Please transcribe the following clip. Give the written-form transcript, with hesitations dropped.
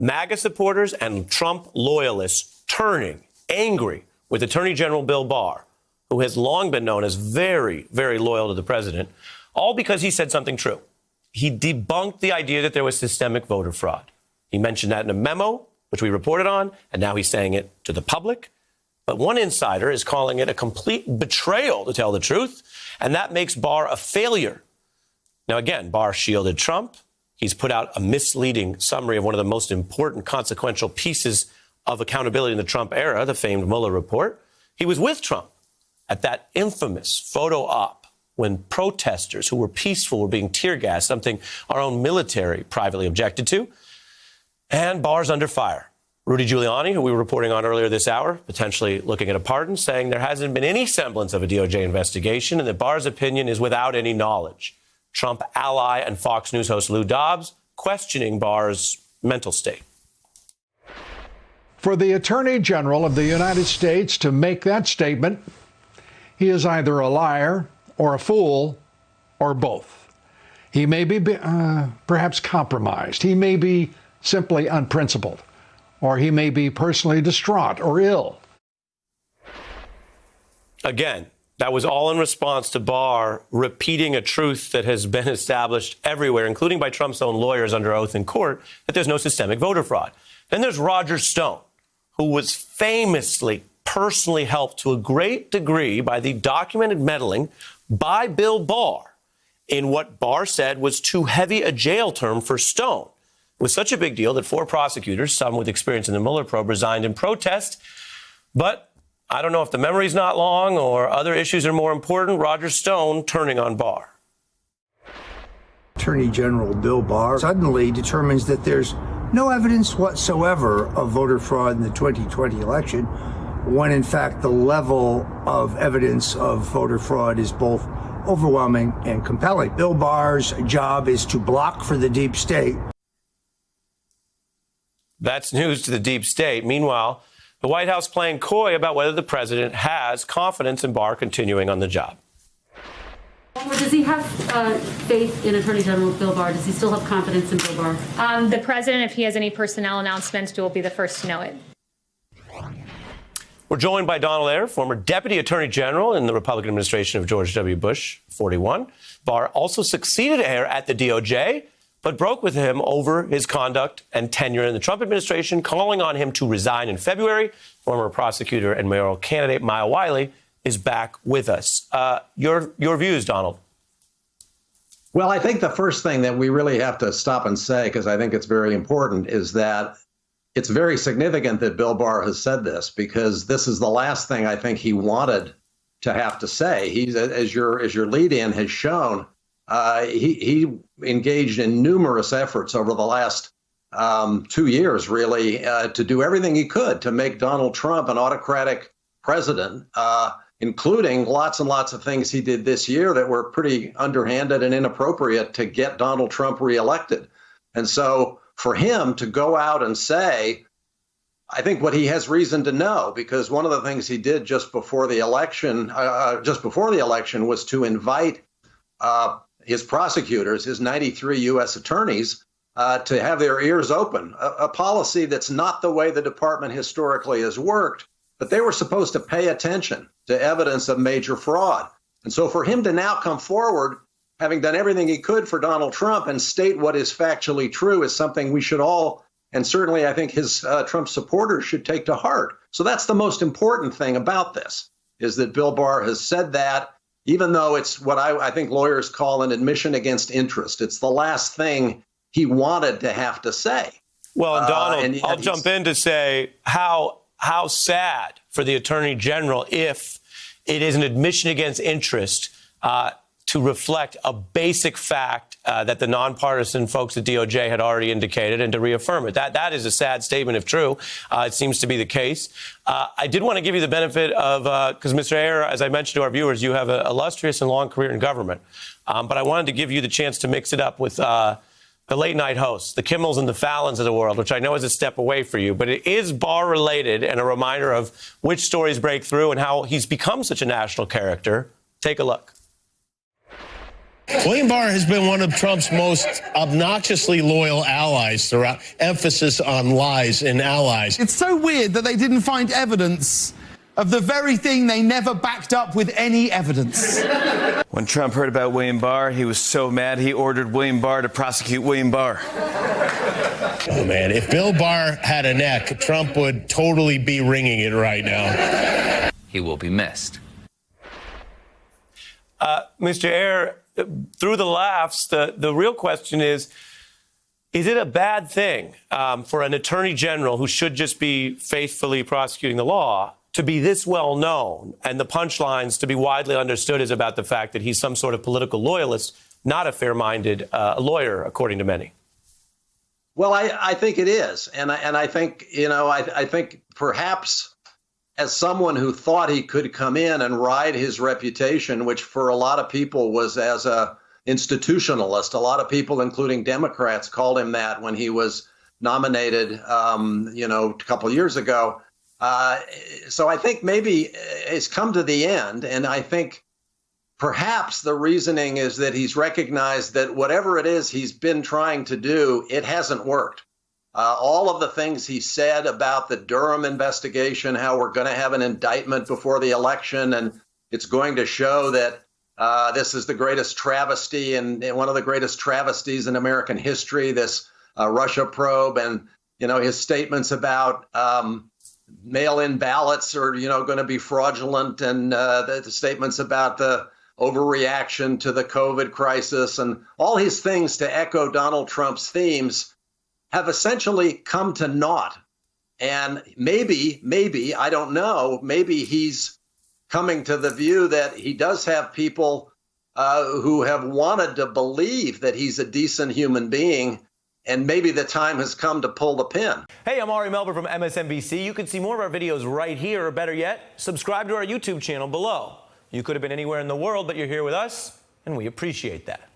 MAGA supporters and Trump loyalists turning angry with Attorney General Bill Barr, who has long been known as very, very loyal to the president, all because he said something true. He debunked the idea that there was systemic voter fraud. He mentioned that in a memo, which we reported on, and now he's saying it to the public. But one insider is calling it a complete betrayal, to tell the truth, and that makes Barr a failure. Now, again, Barr shielded Trump. He's put out a misleading summary of one of the most important consequential pieces of accountability in the Trump era, the famed Mueller report. He was with Trump at that infamous photo op when protesters who were peaceful were being tear gassed, something our own military privately objected to. And Barr's under fire. Rudy Giuliani, who we were reporting on earlier this hour, potentially looking at a pardon, saying there hasn't been any semblance of a DOJ investigation and that Barr's opinion is without any knowledge. Trump ally and Fox News host Lou Dobbs questioning Barr's mental state. For the Attorney General of the United States to make that statement, he is either a liar or a fool or both. He may be perhaps compromised. He may be simply unprincipled, or he may be personally distraught or ill. Again, that was all in response to Barr repeating a truth that has been established everywhere, including by Trump's own lawyers under oath in court, that there's no systemic voter fraud. Then there's Roger Stone, who was famously personally helped to a great degree by the documented meddling by Bill Barr in what Barr said was too heavy a jail term for Stone. It was such a big deal that 4 prosecutors, some with experience in the Mueller probe, resigned in protest. But I don't know if the memory's not long or other issues are more important. Roger Stone turning on Barr. Attorney General Bill Barr suddenly determines that there's no evidence whatsoever of voter fraud in the 2020 election, when in fact the level of evidence of voter fraud is both overwhelming and compelling. Bill Barr's job is to block for the deep state. That's news to the deep state. Meanwhile, the White House playing coy about whether the president has confidence in Barr continuing on the job. Does he have faith in Attorney General Bill Barr? Does he still have confidence in Bill Barr? The president, if he has any personnel announcements, will be the first to know it. We're joined by Donald Eyre, former Deputy Attorney General in the Republican administration of George W. Bush, 41. Barr also succeeded Eyre at the DOJ, but broke with him over his conduct and tenure in the Trump administration, calling on him to resign in February. Former prosecutor and mayoral candidate Maya Wiley is back with us. Your views, Donald? Well, I think the first thing that we really have to stop and say, because I think it's very important, is that it's very significant that Bill Barr has said this, because this is the last thing I think he wanted to have to say. He's, as your lead-in has shown, he engaged in numerous efforts over the last 2 years, really, to do everything he could to make Donald Trump an autocratic president, including lots and lots of things he did this year that were pretty underhanded and inappropriate to get Donald Trump reelected. And so for him to go out and say, I think what he has reason to know, because one of the things he did just before the election, was to invite his prosecutors, his 93 U.S. attorneys, to have their ears open, a policy that's not the way the department historically has worked, but they were supposed to pay attention to evidence of major fraud. And so for him to now come forward, having done everything he could for Donald Trump, and state what is factually true, is something we should all, and certainly I think his Trump supporters, should take to heart. So that's the most important thing about this, is that Bill Barr has said that, even though it's what I think lawyers call an admission against interest. It's the last thing he wanted to have to say. Well, and Donald, I'll jump in to say how sad for the Attorney General if it is an admission against interest to reflect a basic fact that the nonpartisan folks at DOJ had already indicated, and to reaffirm it. That is a sad statement if true. It seems to be the case. I did want to give you the benefit of, because Mr. Eyre, as I mentioned to our viewers, you have an illustrious and long career in government. But I wanted to give you the chance to mix it up with the late night hosts, the Kimmels and the Fallons of the world, which I know is a step away for you, but it is Barr related and a reminder of which stories break through and how he's become such a national character. Take a look. William Barr has been one of Trump's most obnoxiously loyal allies throughout, emphasis on lies and allies. It's so weird that they didn't find evidence of the very thing they never backed up with any evidence. When Trump heard about William Barr, he was so mad he ordered William Barr to prosecute William Barr. Oh, man, if Bill Barr had a neck, Trump would totally be wringing it right now. He will be missed. Mr. Ayer, through the laughs, the real question is it a bad thing for an attorney general who should just be faithfully prosecuting the law to be this well known and the punchlines to be widely understood is about the fact that he's some sort of political loyalist, not a fair-minded lawyer, according to many? Well, I think it is. And I think, I think perhaps as someone who thought he could come in and ride his reputation, which for a lot of people was as a institutionalist, a lot of people, including Democrats, called him that when he was nominated, a couple of years ago. So I think maybe it's come to the end. And I think perhaps the reasoning is that he's recognized that whatever it is he's been trying to do, it hasn't worked. All of the things he said about the Durham investigation, how we're going to have an indictment before the election, and it's going to show that this is the greatest travesty and one of the greatest travesties in American history, this Russia probe, and, his statements about mail-in ballots are, going to be fraudulent, and the statements about the overreaction to the COVID crisis, and all his things to echo Donald Trump's themes have essentially come to naught. And maybe, I don't know, maybe he's coming to the view that he does have people who have wanted to believe that he's a decent human being, and maybe the time has come to pull the pin. Hey, I'm Ari Melber from MSNBC. You can see more of our videos right here, or better yet, subscribe to our YouTube channel below. You could have been anywhere in the world, but you're here with us, and we appreciate that.